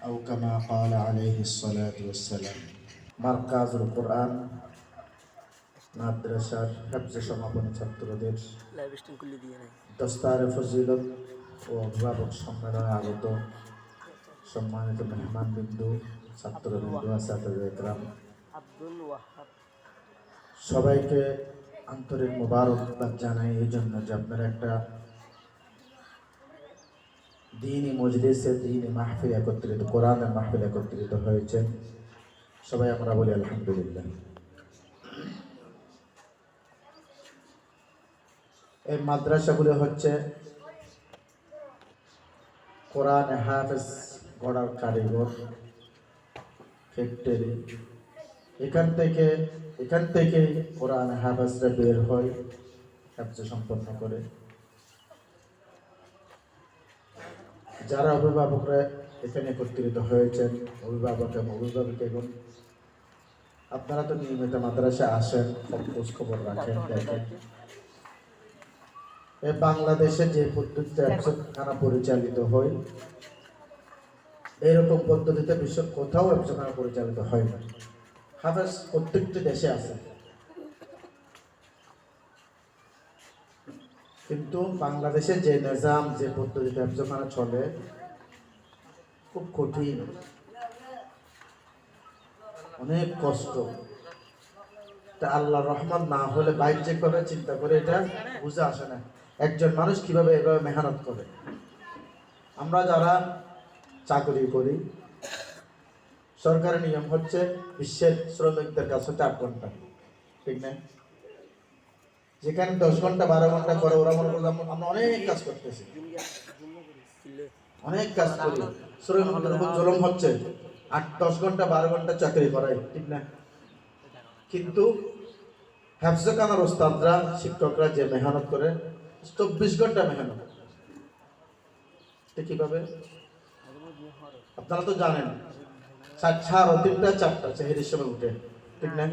أو كما قال عليه الصلاة والسلام মারকাজুল কোরআন মাদ্রাসার হেফজ সমাপনী ছাত্রদের দস্তারে ফজিলত ও অভিভাবক সম্মেলনে আগত সম্মানিত মেহমান বিন্দু ছাত্রবৃন্দু আসাদুল সবাইকে আন্তরিক মোবারকবাদ জানাই এই জন্য যে আপনারা একটা দ্বীনি মজলিসে দ্বীনি মাহফিল একত্রিত কোরআনের মাহফিল একত্রিত হয়েছেন। সবাই আমরা বলি আলহামদুলিল্লাহ। এই মাদ্রাসাগুলো হচ্ছে কোরআন হাফেজ গড়ার কারিগর ফ্যাক্টরি। এখান থেকে কোরআন হাফেজরা বের হয়, হাফেজ সম্পন্ন করে। যারা অভিভাবকরা এখানে একত্রিত হয়েছেন, অভিভাবক এবং অভিভাবকগণ, আপনারা তো নিয়মিত মাদ্রাসায় আসেন, খোঁজ খবর রাখেন, দেখেন এই বাংলাদেশে যে পদ্ধতিতে একজনখানা পরিচালিত হয় এরকম পদ্ধতিতে বিশ্বের কোথাও একজনখানা পরিচালিত হয় না। হাফেজ প্রত্যেকটি দেশে আছে, কিন্তু বাংলাদেশে যে নিজাম যে পদ্ধতিতে একজনখানা চলে খুব কঠিন, অনেক কষ্ট। তা আল্লাহ রহমান না হলে বাইর যে করে চিন্তা করে এটা বুঝে আসে না একজন মানুষ কিভাবে এভাবে মেহনত করে। আমরা যারা চাকরি করি, সরকারি নিয়ম হচ্ছে বিশ্বের শ্রমিকদের কাছে 8 ঘন্টা, ঠিক না? যেখানে 10 ঘন্টা 12 ঘন্টা করে ওরা মনে করলাম আমরা অনেক কাজ করতেছি, অনেক কাজ করি, শ্রমিকদের উপর জুলুম হচ্ছে, 8-10 ঘন্টা 12 ঘন্টা চাকরি করাই, ঠিক না? কিন্তু হেফজখানার ওস্তাদরা শিক্ষকরা যে মেহনত করে 24 ঘন্টা মেহনত। কিভাবে আপনারা তো জানেন, 3:30 4টা সেহরির সময় উঠে, ঠিক না?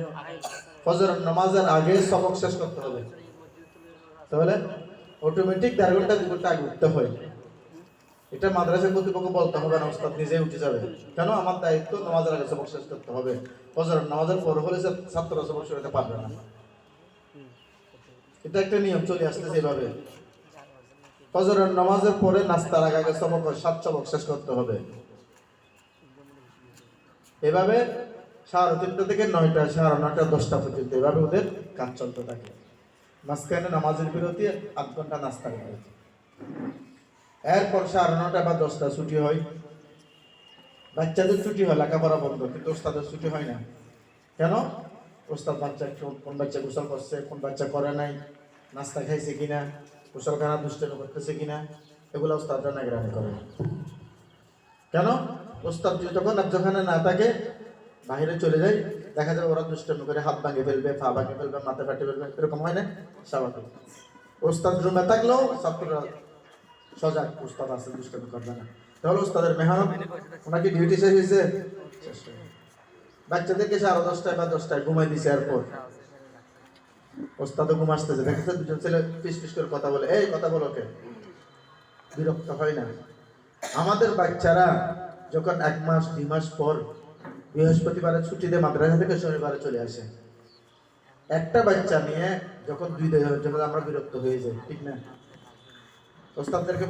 ফজর নামাজের আগে সবক শেষ করতে হবে, তাহলে অটোমেটিক 1.5 ঘন্টা 2 ঘন্টা আগে উঠতে হয়। এটা মাদ্রাসা কর্তৃপক্ষ বলতে হবে না, ওস্তাদ নিজেই উঠে যাবে। কেন? আমার দায়িত্ব নামাজের আগে সবক শেষ করতে হবে, ফজর নামাজের পর হলে ছাত্ররা সবক শুনতে পারবে না। এটা একটা নিয়ম চলে আসতেছে এইভাবে। ফজরের নামাজের পরে নাস্তার আগে সবক 7 সবক শেষ করতে হবে। এভাবে 3:30 থেকে 9টা 9:30 10টা পর্যন্ত এভাবে ওদের কাজ চলতে থাকে। মাঝখানে নামাজের বিরতি 8 ঘন্টা নাস্তা করে, এরপর 9:30 বা 10টা ছুটি হয়। বাচ্চাদের ছুটি হয়, লেখাপড়া বন্ধ, কিন্তু ওস্তাদের ছুটি হয় না। কেন? ওস্তাদ বাচ্চা কোন বাচ্চা গোসল করছে, কোন বাচ্চা করে নাই, নাস্তা খাইছে কিনা, গোসলখানা দুষ্টামি করতেছে কিনা, এগুলো ওস্তাদরা নিগরানি করে। কেন? ওস্তাদ যখন একজনখানে না থাকে, বাহিরে চলে যায়, দেখা যায় ওরা দুষ্টামি করে হাত ভাঙে ফেলবে, পা ভাঙে ফেলবে, মাথা ফাটে ফেলবে, এরকম হয় না? স্বাভাবিক। ওস্তাদ রুমে থাকলেও ছাত্ররা সজাগ, ওস্তাদ আছে, দুষ্টামি করবে না। তাহলে ওস্তাদের মেহনত, ওনাকে ডিউটি শেষ হয়েছে, বাচ্চাদেরকে 10:30 বা 10টায় ঘুমাই দিছে, এরপর ওস্তাদও ঘুম আসতেছে, দেখেছে দুজন ছেলে ফিস ফিস করে কথা বলে, এই কথা বলো কে? বিরক্ত হয় না? আমাদের বাচ্চারা যখন 1 মাস 2 মাস পর বৃহস্পতিবারে ছুটি দিয়ে মাদ্রাসা থেকে শনিবারে চলে আসে, একটা বাচ্চা নিয়ে যখন 2 দিন যখন আমরা বিরক্ত হয়ে যাই, ঠিক না? ওস্তাদদেরকে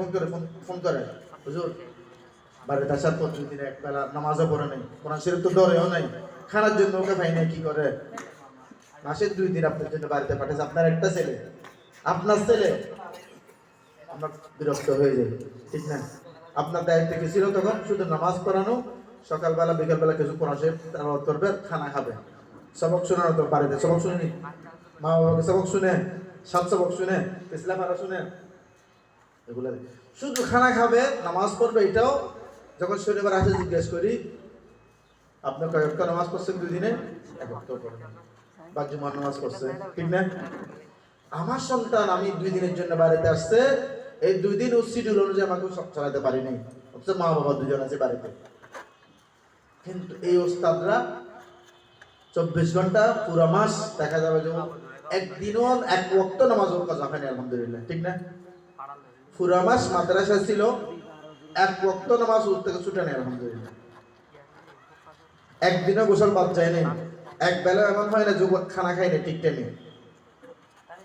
ফোন করে হুজুর বাড়িতে আসার পর 2 দিন একবেলা নামাজও পড়ে নাই, কোরআন শরীফ তো ধরেও নাই, খানার জন্য ওকে ভাই নাই, কি করে? মাসে 2 দিন আপনার জন্য বাড়িতে পাঠাইছে, আপনার একটা ছেলে, আপনার ছেলে, আমরা বিরক্ত হয়ে যাই, ঠিক না? আপনার দায়িত্ব কি ছিল তখন? শুধু নামাজ পড়ানো, সকালবেলা বিকালবেলা কিছু কোরআন শরীফ তেলাওয়াত করবে, খানা খাবে, সবক শোনানো। তো বাড়িতে সবক শুনে, মা বাবাকে সবক শুনে, 7 সবক শুনে, ইসলাম আরা শুনে, এগুলো শুধু খানা খাবে, নামাজ পড়বে। এটাও যখন শনিবার আসে জিজ্ঞেস করি, আপনার কয়েকটা নামাজ পড়ছেন 2 দিনে? 1 ওয়াক্ত পড়েন, বা জুমার নামাজ পড়ছে, ঠিক না? আমার সন্তান আমি 2 দিনের জন্য বাড়িতে আসছে, এই 2 দিন শিডিউল অনুযায়ী আমাকে সব চালাতে পারি নাই, অথচ মা বাবা 2জন আছে বাড়িতে। কিন্তু এই ওস্তাদরা 24 ঘন্টা পুরো মাস দেখা যাবে যে একদিনও 1 ওয়াক্ত নামাজ কাজা হয়নি, আলহামদুলিল্লাহ, ঠিক না? পুরো মাস মাদ্রাসা ছিল, 1 ওয়াক্ত নামাজ ওর থেকে ছুটে নেই, আলহামদুলিল্লাহ। একদিনও গোসল বাদ যায় নাই, এক বেলা এমন হয় না যে খানা খাই না ঠিক টাইমে,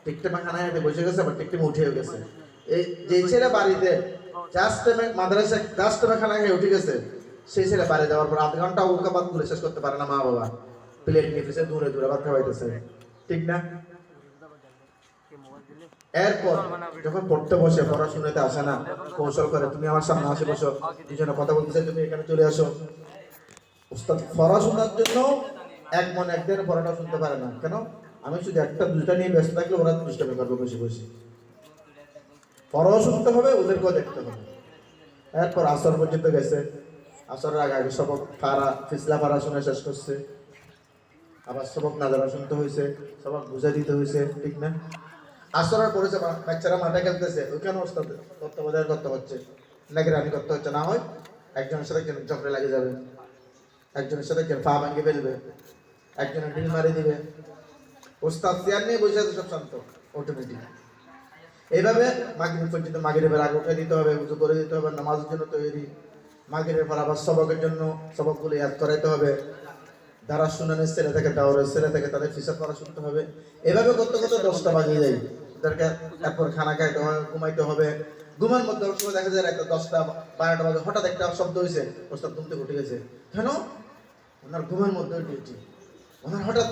ঠিক টাইমে খানা খাইতে বসে গেছে আবার ঠিক টাইমে উঠেও গেছে। এই যে ছেলে বাড়িতে জাস্ট টাইমে মাদ্রাসা জাস্ট টাইমে খানা খেয়ে উঠে গেছে, সেই ছেলে বাড়ি যাওয়ার পর আধ ঘন্টা উল্কা বাদ তুলে শেষ করতে পারে না, মা বাবা প্লেট নিয়ে ফিসে দূরে দূরে ভাত খাওয়াইতেছে, ঠিক না? এরপর যখন পড়তে বসে, পড়াশোনাতে আসে না, কৌশল করে তুমি আমার সামনে আসে বসো, দুজনে কথা বলতে চাই, তুমি এখানে চলে আসো। উস্তাদ পড়াশোনার জন্য এক মন এক দিন পড়াটা শুনতে পারে না, কেন? আমি শুধু একটা দুইটা নিয়ে ব্যস্ত থাকলে ওরা দুষ্টামি করবে বসে বসে। পড়াও শুনতে হবে, ওদেরকেও দেখতে হবে। এরপর আসর পর্যন্ত গেছে, আসরের আগে আগে সবক ফারা ফিসলা ফারা শুনে শেষ করছে, আবার সবক নাজারা শুনতে হয়েছে, সবক বুঝা দিতে হয়েছে, ঠিক না? আসরের পরে বাচ্চারা মাঠে খেলতেছে, ওইখানে ওস্তাদ তত্ত্বাবধান করতে হচ্ছে, নিগরানি করতে হচ্ছে, না হয় একজনের সাথে একজন ঝগড়া লাগে যাবে, একজনের সাথে একজন পা ভাঙে ফেলবে, একজনের ঢিল মারি দিবে, ওস্তাদ চেয়ার নিয়ে বসে আছে সব শান্ত অটোমেটিক। এইভাবে মাগরিব পর্যন্ত, মাগরিবের আগে উঠে দিতে হবে, উজু করে দিতে হবে, নামাজের জন্য তৈরি, মাগরিবের পর আবার সবকের জন্য সবকগুলো ইয়াদ করাইতে হবে, যারা শুনানির ছেলে থেকে দাওরের ছেলে থেকে তাদের ফিসাব করা শুনতে হবে। এভাবে করতে করতে 10টা বাজিয়ে যায়, তাদেরকে তারপর খানা খাইতে হবে, ঘুমাইতে হবে। ঘুমের মধ্যে অনেক সময় দেখা যায় একটা 10টা 12টা বাজে হঠাৎ একটা শব্দ হয়েছে, ওস্তাদ ঘুম থেকে উঠে গেছে, কেন? ওনার ঘুমের মধ্যে ডিউটি, ওনার হঠাৎ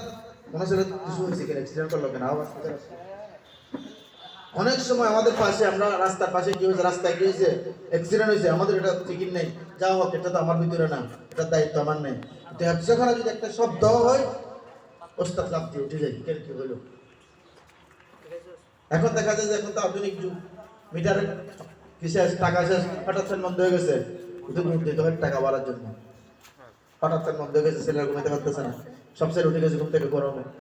মনে হচ্ছে কিছু হয়েছে কিনা, অ্যাক্সিডেন্ট করলো কিনা, আওয়াজ থেকে। অনেক সময় আমাদের পাশে, আমরা রাস্তার পাশে কি হয়েছে, রাস্তায় কি হয়েছে, অ্যাক্সিডেন্ট হয়েছে, আমাদের এটা ফিকির নেই, যা হোক এটা তো আমার ভিতরে না, এটার দায়িত্ব আমার নেই। ব্যবসাখানা যদি একটা শব্দ হয়, ওস্তাদ লাভ দিয়ে উঠে যায়, কেন কি হলো? এখন দেখা যায় যে এখন তো আধুনিক যুগ, মিটারে কিসে টাকা শেষ, হঠাৎ বন্ধ হয়ে গেছে, দিতে হয় টাকা বাড়ার জন্য, হঠাৎ বন্ধ হয়ে গেছে, ছেলেরা ঘুমাইতে পারতেছে না, সব ছেলে উঠে গেছে ঘুম থেকে গরমে।